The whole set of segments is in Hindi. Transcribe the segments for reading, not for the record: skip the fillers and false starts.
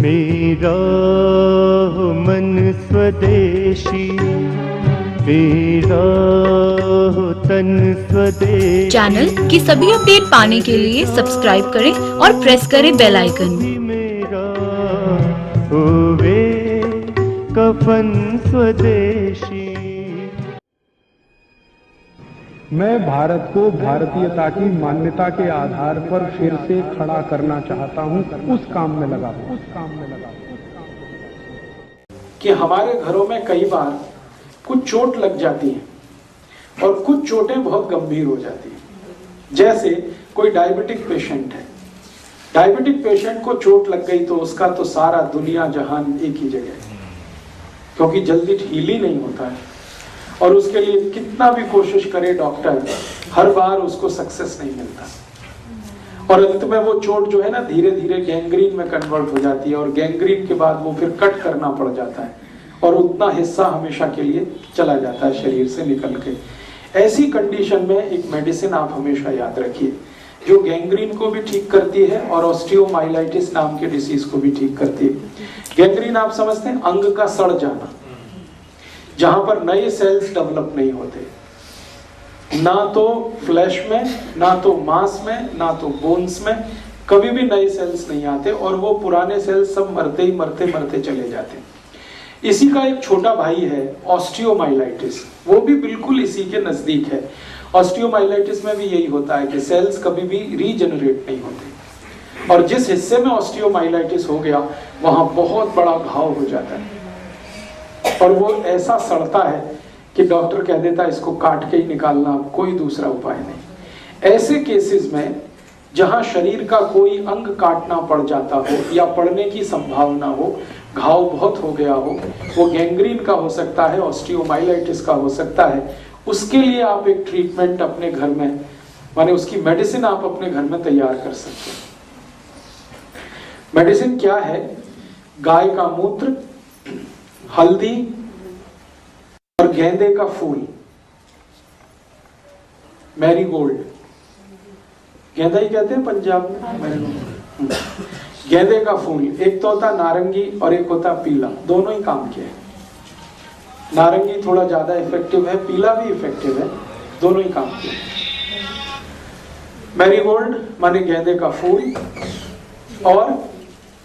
मेरा हो मन स्वदेशी, मेरा हो तन स्वदेशी। चैनल की सभी अपडेट पाने के लिए सब्सक्राइब करें और प्रेस करें बेल आइकन। मेरा होवे कफन स्वदेशी। मैं भारत को भारतीयता की मान्यता के आधार पर फिर से खड़ा करना चाहता हूं, उस काम में लगा हूं। कि हमारे घरों में कई बार कुछ चोट लग जाती है और कुछ चोटें बहुत गंभीर हो जाती हैं। जैसे कोई डायबिटिक पेशेंट है, डायबिटिक पेशेंट को चोट लग गई तो उसका तो सारा दुनिया जहान एक ही जगह है, क्योंकि जल्दी हील ही नहीं होता है और उसके लिए कितना भी कोशिश करे डॉक्टर, हर बार उसको सक्सेस नहीं मिलता और अंत में वो चोट जो है ना धीरे धीरे गैंग्रीन में कन्वर्ट हो जाती है और गैंग्रीन के बाद वो फिर कट करना पड़ जाता है और उतना हिस्सा हमेशा के लिए चला जाता है शरीर से निकल के। ऐसी कंडीशन में एक मेडिसिन आप हमेशा याद रखिए जो गैंग्रीन को भी ठीक करती है और ऑस्टियोमाइलाइटिस नाम के डिसीज को भी ठीक करती है। गैंग्रीन आप समझते हैं, अंग का सड़ जाना, जहां पर नए सेल्स डेवलप नहीं होते, ना तो फ्लैश में, ना तो मांस में, ना तो बोन्स में, कभी भी नए सेल्स नहीं आते और वो पुराने सेल्स सब मरते ही मरते चले जाते। इसी का एक छोटा भाई है ऑस्टियोमाइलाइटिस, वो भी बिल्कुल इसी के नजदीक है। ऑस्टियोमाइलाइटिस में भी यही होता है कि सेल्स कभी भी रीजनरेट नहीं होते और जिस हिस्से में ऑस्टियोमाइलाइटिस हो गया वहां बहुत बड़ा घाव हो जाता है और वो ऐसा सड़ता है कि डॉक्टर कह देता है इसको काट के ही निकालना, अब कोई दूसरा उपाय नहीं। ऐसे केसेस में जहां शरीर का कोई अंग काटना पड़ जाता हो या पड़ने की संभावना हो, घाव बहुत हो गया हो, वो गैंग्रीन का हो सकता है, ऑस्टियोमाइलाइटिस का हो सकता है, उसके लिए आप एक ट्रीटमेंट अपने घर में, माने उसकी मेडिसिन आप अपने घर में तैयार कर सकते हैं। मेडिसिन क्या है? गाय का मूत्र, हल्दी और गेंदे का फूल, मैरीगोल्ड, गेंदा ही कहते हैं पंजाब में। गेंदे का फूल, एक तो होता नारंगी और एक होता पीला, दोनों ही काम के हैं। नारंगी थोड़ा ज्यादा इफेक्टिव है, पीला भी इफेक्टिव है, दोनों ही काम के हैं। मैरीगोल्ड माने गेंदे का फूल और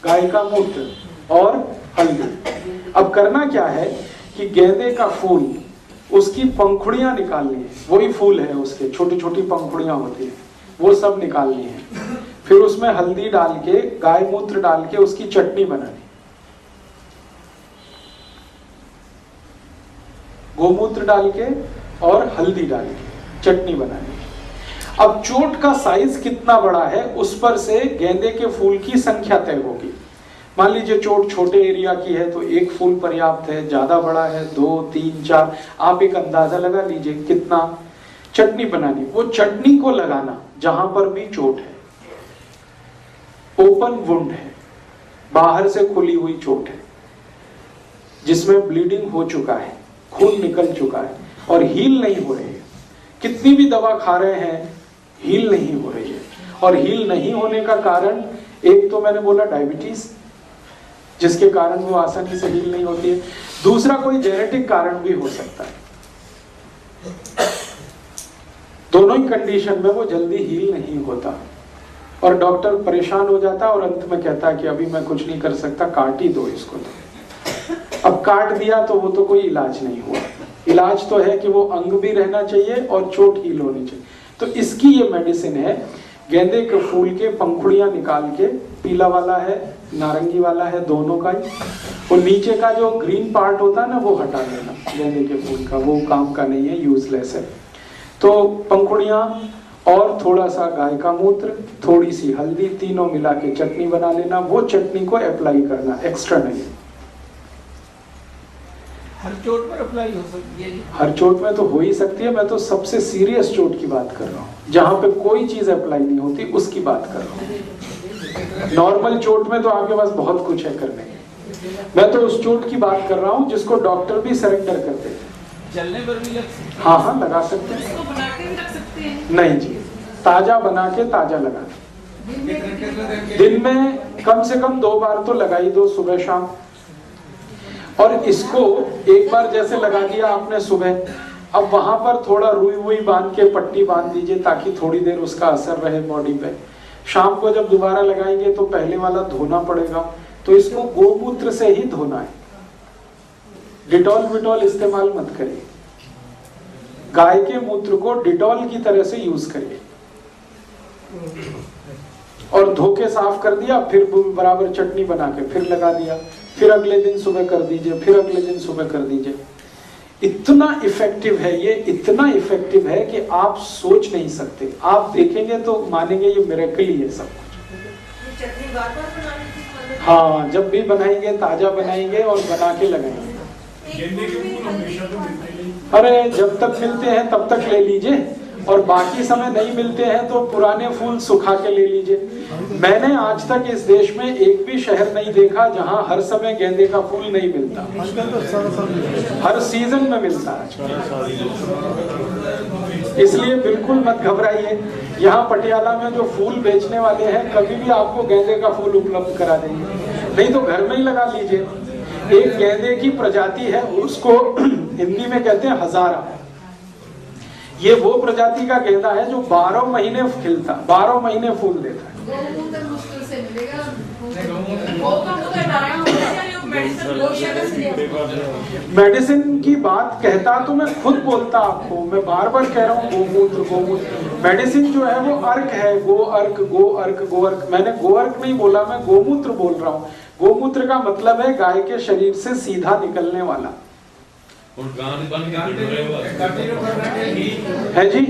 गाय का मूत्र और हल्दी। अब करना क्या है कि गेंदे का फूल, उसकी पंखुड़ियां निकालनी है, वही फूल है उसके, छोटी छोटी पंखुड़ियां होती है, वो सब निकालनी है। फिर उसमें हल्दी डाल के, गाय मूत्र डाल के उसकी चटनी बनानी, गोमूत्र डाल के और हल्दी डाल के चटनी बनानी। अब चोट का साइज कितना बड़ा है उस पर से गेंदे के फूल की संख्या तय होगी। मान लीजिए चोट छोटे एरिया की है तो एक फूल पर्याप्त है, ज्यादा बड़ा है 2, 3, 4, आप एक अंदाजा लगा लीजिए कितना। चटनी बनानी, वो चटनी को लगाना जहां पर भी चोट है, ओपन वुंड है, बाहर से खुली हुई चोट है जिसमें ब्लीडिंग हो चुका है, खून निकल चुका है और हील नहीं हो रही है, कितनी भी दवा खा रहे हैं हील नहीं हो रही है। और हील नहीं होने का कारण, एक तो मैंने बोला डायबिटीज, जिसके कारण वो आसानी से हील नहीं होती है, दूसरा कोई जेनेटिक कारण भी हो सकता है। दोनों ही कंडीशन में वो जल्दी हील नहीं होता और डॉक्टर परेशान हो जाता और अंत में कहता है कि अभी मैं कुछ नहीं कर सकता, काट ही दो इसको। तो अब काट दिया तो वो तो कोई इलाज नहीं हुआ। इलाज तो है कि वो अंग भी रहना चाहिए और चोट हील होनी चाहिए। तो इसकी ये मेडिसिन है, गेंदे के फूल के पंखुड़ियां निकाल के, पीला वाला है नारंगी वाला है, दोनों का ही, और नीचे का जो ग्रीन पार्ट होता है ना वो हटा देना गेंदे के फूल का, वो काम का नहीं है, यूजलेस है। तो पंखुड़ियां और थोड़ा सा गाय का मूत्र, थोड़ी सी हल्दी, तीनों मिला के चटनी बना लेना, वो चटनी को अप्लाई करना, एक्स्ट्रा नहीं। हर चोट पर अप्लाई हो सकती है? हर चोट में तो हो ही सकती है, मैं तो सबसे सीरियस चोट की बात कर रहा हूँ, जहां पे कोई चीज अप्लाई नहीं होती उसकी बात कर रहा हूँ। नॉर्मल चोट में तो आपके पास बहुत कुछ है करने के, मैं तो उस चोट की बात कर रहा हूँ जिसको डॉक्टर भी सरेंडर करते थे। जलने पर भी लग सकते हैं? हाँ लगा सकते हैं। इसको बना के भी रख सकते हैं? नहीं जी, ताजा बना के ताजा लगाना। दिन में कम से कम 2 बार तो लगा ही दो, सुबह शाम। और इसको एक बार जैसे लगा दिया आपने सुबह, अब वहां पर थोड़ा रुई वुई बांध के पट्टी बांध दीजिए ताकि थोड़ी देर उसका असर रहे बॉडी पे। शाम को जब दोबारा लगाएंगे तो पहले वाला धोना पड़ेगा, तो इसको गोमूत्र से ही धोना है। डिटॉल विटॉल इस्तेमाल मत करिए, गाय के मूत्र को डिटॉल की तरह से यूज करिए। और धो के साफ कर दिया, फिर बराबर चटनी बना के फिर लगा दिया, फिर अगले दिन सुबह कर दीजिए, फिर अगले दिन सुबह कर दीजिए। इतना इफेक्टिव है ये, इतना इफेक्टिव है कि आप सोच नहीं सकते। आप देखेंगे तो मानेंगे ये मिरेकल ही है सब कुछ। चटनी बार-बार बनानी थी? हाँ, जब भी बनाएंगे ताजा बनाएंगे और बना के लगाएंगे। अरे जब तक मिलते हैं तब तक ले लीजिए, और बाकी समय नहीं मिलते हैं तो पुराने फूल सुखा के ले लीजिए। मैंने आज तक इस देश में एक भी शहर नहीं देखा जहां हर समय गेंदे का फूल नहीं मिलता, हर सीजन में मिलता है। इसलिए बिल्कुल मत घबराइए। यहाँ पटियाला में जो फूल बेचने वाले हैं कभी भी आपको गेंदे का फूल उपलब्ध करा देंगे, नहीं तो घर में ही लगा लीजिए। एक गेंदे की प्रजाति है, उसको हिंदी में कहते हैं हजारा। ये वो प्रजाति का गेंदा है जो 12 महीने खिलता, 12 महीने फूल देता है। मेडिसिन की बात कहता तो मैं खुद बोलता आपको, मैं बार बार कह रहा हूँ गोमूत्र गोमूत्र। मेडिसिन जो है वो अर्क है, गो अर्क गो अर्क गो अर्क। मैंने गो अर्क नहीं बोला, मैं गोमूत्र बोल रहा हूँ। गोमूत्र का मतलब है गाय के शरीर से सीधा निकलने वाला है जी।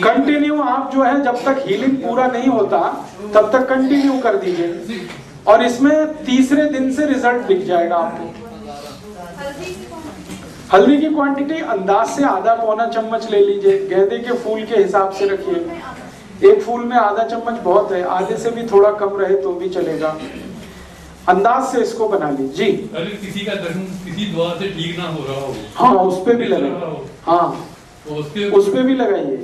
कंटिन्यू आप जो है जब तक हीलिंग पूरा नहीं होता तब तक कंटिन्यू कर दीजिए, और इसमें तीसरे दिन से रिजल्ट दिख जाएगा आपको। हल्दी की क्वांटिटी अंदाज से आधा पौना चम्मच ले लीजिए, गेंदे के फूल के हिसाब से रखिए। एक फूल में आधा चम्मच बहुत है, आधे से भी थोड़ा कम रहे तो भी चलेगा। अंदाज से इसको बना लीजिए जी। अगर किसी का दर्द किसी दवा से ठीक ना हो रहा हो, हाँ उस पे भी लगाइए, हाँ उस पे भी लगाइए।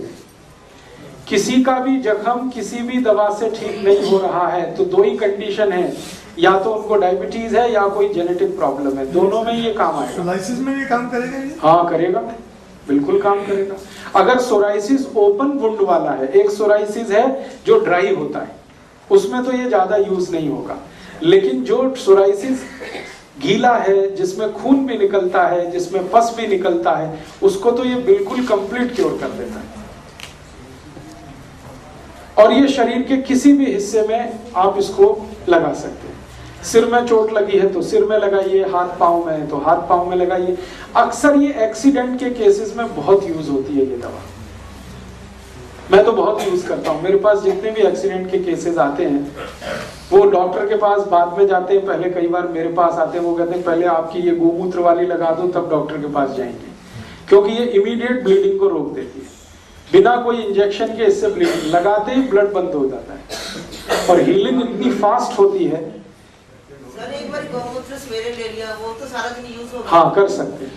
किसी का भी जख्म किसी भी दवा से ठीक नहीं हो रहा है तो 2 ही कंडीशन है, या तो उनको डायबिटीज है या कोई जेनेटिक प्रॉब्लम है, दोनों में ये काम आएगा। सोराइसिस में भी काम करेगा ये? हाँ करेगा, बिल्कुल काम करेगा। अगर सोराइसिस ओपन वुंड वाला है, एक सोराइसिस है जो ड्राई होता है, उसमें तो ये ज्यादा यूज नहीं होगा। लेकिन जो सोराइसिस गीला है, जिसमें खून भी निकलता है, जिसमें पस भी निकलता है, उसको तो ये बिल्कुल कंप्लीट क्योर कर देता है। और ये शरीर के किसी भी हिस्से में आप इसको लगा सकते हैं। सिर में चोट लगी है तो सिर में लगाइए, हाथ पांव में है तो हाथ पांव में लगाइए। अक्सर ये एक्सीडेंट के केसेस में बहुत यूज होती है ये दवा। मैं तो बहुत यूज करता हूँ। मेरे पास जितने भी एक्सीडेंट के केसेस आते हैं वो डॉक्टर के पास बाद में जाते हैं, पहले कई बार मेरे पास आते हैं। वो कहते हैं पहले आपकी ये गोमूत्र वाली लगा दो तब डॉक्टर के पास जाएंगे, क्योंकि ये इमीडिएट ब्लीडिंग को रोक देती है। बिना कोई इंजेक्शन के इससे ब्लीडिंग, लगाते ही ब्लड बंद हो जाता है और हीलिंग इतनी फास्ट होती है। सर एक बार गोमूत्र सवेरे ले लिया, वो तो सारा दिन यूज होगा? हाँ कर सकते हैं,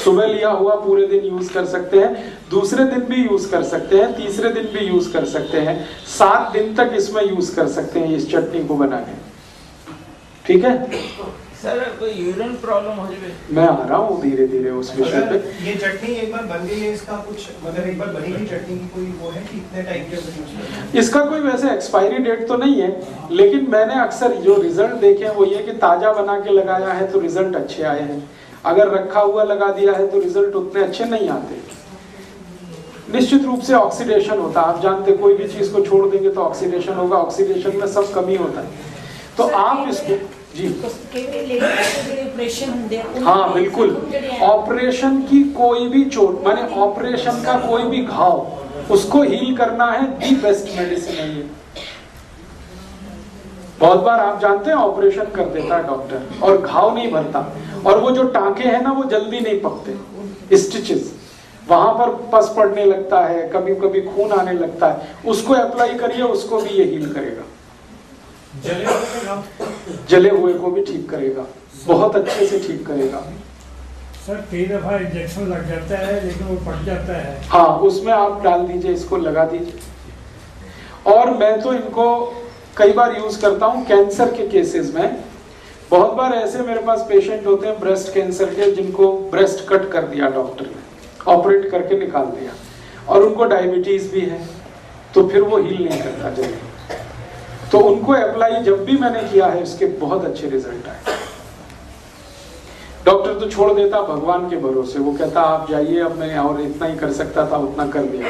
सुबह लिया हुआ पूरे दिन यूज कर सकते हैं, दूसरे दिन भी यूज कर सकते हैं, तीसरे दिन भी यूज कर सकते हैं, 7 दिन तक इसमें यूज कर सकते हैं इस चटनी को बना के। ठीक है सर, कोई यूरिन प्रॉब्लम हो जाए? मैं आ रहा हूँ धीरे धीरे उस विषय पे। ये चटनी एक बार बन गई है, इसका कुछ मतलब एक बार बनी हुई चटनी की कोई वो है कि इतने टाइम के यूज करना है? इसका कोई वैसे एक्सपायरी डेट तो नहीं है, लेकिन मैंने अक्सर जो रिजल्ट देखे हैं वो ये कि ताजा बना के लगाया है तो रिजल्ट अच्छे आए हैं। अगर रखा हुआ लगा दिया है तो रिजल्ट उतने अच्छे नहीं आते। निश्चित रूप से ऑक्सीडेशन होता है, आप जानते कोई भी चीज को छोड़ देंगे तो ऑक्सीडेशन होगा, ऑक्सीडेशन में सब कमी होता है। तो आप इसको जी हाँ बिल्कुल, ऑपरेशन की कोई भी चोट माने ऑपरेशन का कोई भी घाव, उसको हील करना है दी बेस्ट मेडिसिन है ये। बहुत बार आप जानते हैं ऑपरेशन कर देता है डॉक्टर और घाव नहीं भरता, और वो जो टांके हैं ना वो जल्दी नहीं पकते, स्टिचेस वहां पर पस पड़ने लगता है, कभी कभी खून आने लगता है। उसको अप्लाई करिए, उसको भी ये हील करेगा। जले हुए को भी ठीक करेगा, बहुत अच्छे से ठीक करेगा। सर कई दफा इंजेक्शन लग जाता है लेकिन वो पड़ जाता है। हाँ उसमें आप डाल दीजिए, इसको लगा दीजिए। और और मैं तो इनको कई बार यूज करता हूँ कैंसर के केसेस में। बहुत बार ऐसे मेरे पास पेशेंट होते हैं ब्रेस्ट कैंसर के, जिनको ब्रेस्ट कट कर दिया डॉक्टर ने, ऑपरेट करके निकाल दिया, और उनको डायबिटीज भी है, तो फिर वो हील नहीं करता जल्दी। तो उनको अप्लाई जब भी मैंने किया है उसके बहुत अच्छे रिजल्ट आए। डॉक्टर तो छोड़ देता भगवान के भरोसे, वो कहता आप जाइए, अब मैं और इतना ही कर सकता था उतना कर दिया,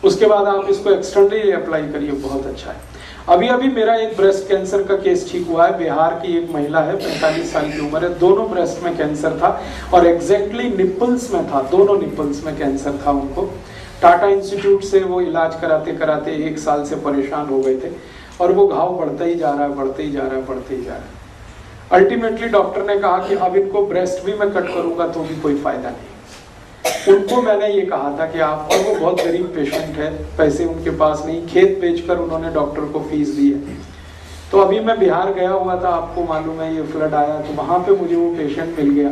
उसके बाद आप इसको एक्सटर्नली अप्लाई करिए, बहुत अच्छा है। अभी अभी मेरा एक ब्रेस्ट कैंसर का केस ठीक हुआ है। बिहार की एक महिला है, 45 साल की उम्र है, दोनों ब्रेस्ट में कैंसर था और एग्जैक्टली निपल्स में था, दोनों निपल्स में कैंसर था उनको। टाटा इंस्टीट्यूट से वो इलाज कराते कराते 1 साल से परेशान हो गए थे और वो घाव बढ़ता ही जा रहा है, बढ़ते ही जा रहा है, बढ़ते ही जा रहा है। अल्टीमेटली डॉक्टर ने कहा कि अब इनको ब्रेस्ट भी मैं कट करूंगा तो भी कोई फायदा नहीं। उनको मैंने ये कहा था कि आप, और वो बहुत गरीब पेशेंट है, पैसे उनके पास नहीं, खेत बेचकर उन्होंने डॉक्टर को फीस दी है। तो अभी मैं बिहार गया हुआ था, आपको मालूम है ये फ्लड आया, तो वहां पे मुझे वो पेशेंट मिल गया।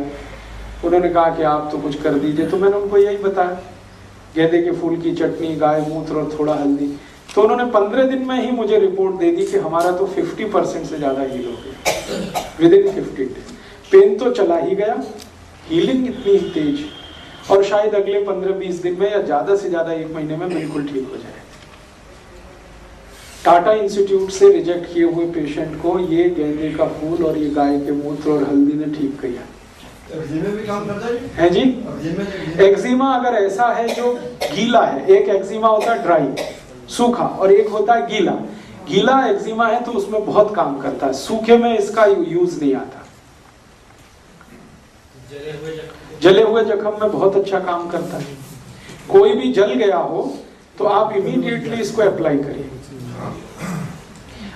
उन्होंने कहा कि आप तो कुछ कर दीजिए, तो मैंने उनको यही बताया, गेंदे के फूल की चटनी, गाय मूत्र और थोड़ा हल्दी। तो उन्होंने 15 दिन में ही मुझे रिपोर्ट दे दी कि हमारा तो 50% से ज्यादा हील हो गया विदिन 50 डेज। पेन तो चला ही गया, हीलिंग इतनी ही तेज, और शायद अगले 15-20 दिन में या ज्यादा से ज्यादा 1 महीने में बिल्कुल ठीक हो जाए। टाटा इंस्टीट्यूट से रिजेक्ट किए हुए पेशेंट को ये गेंदे का फूल और ये गाय के मूत्र और हल्दी ने ठीक किया भी काम करता है जी। एक्जिमा अगर ऐसा है जो गीला है, एक एक्जिमा होता है ड्राई सूखा और एक होता है गीला। गीला एक्जिमा है तो उसमें बहुत काम करता है, सूखे में इसका यूज नहीं आता। जले हुए जख्म में बहुत अच्छा काम करता है। कोई भी जल गया हो तो आप इमीडिएटली इसको अप्लाई करिए।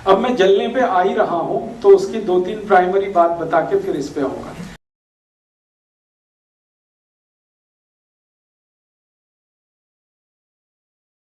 अब मैं जलने पे आ ही रहा हूं तो उसकी 2-3 प्राइमरी बात बता के फिर इस पे आऊंगा।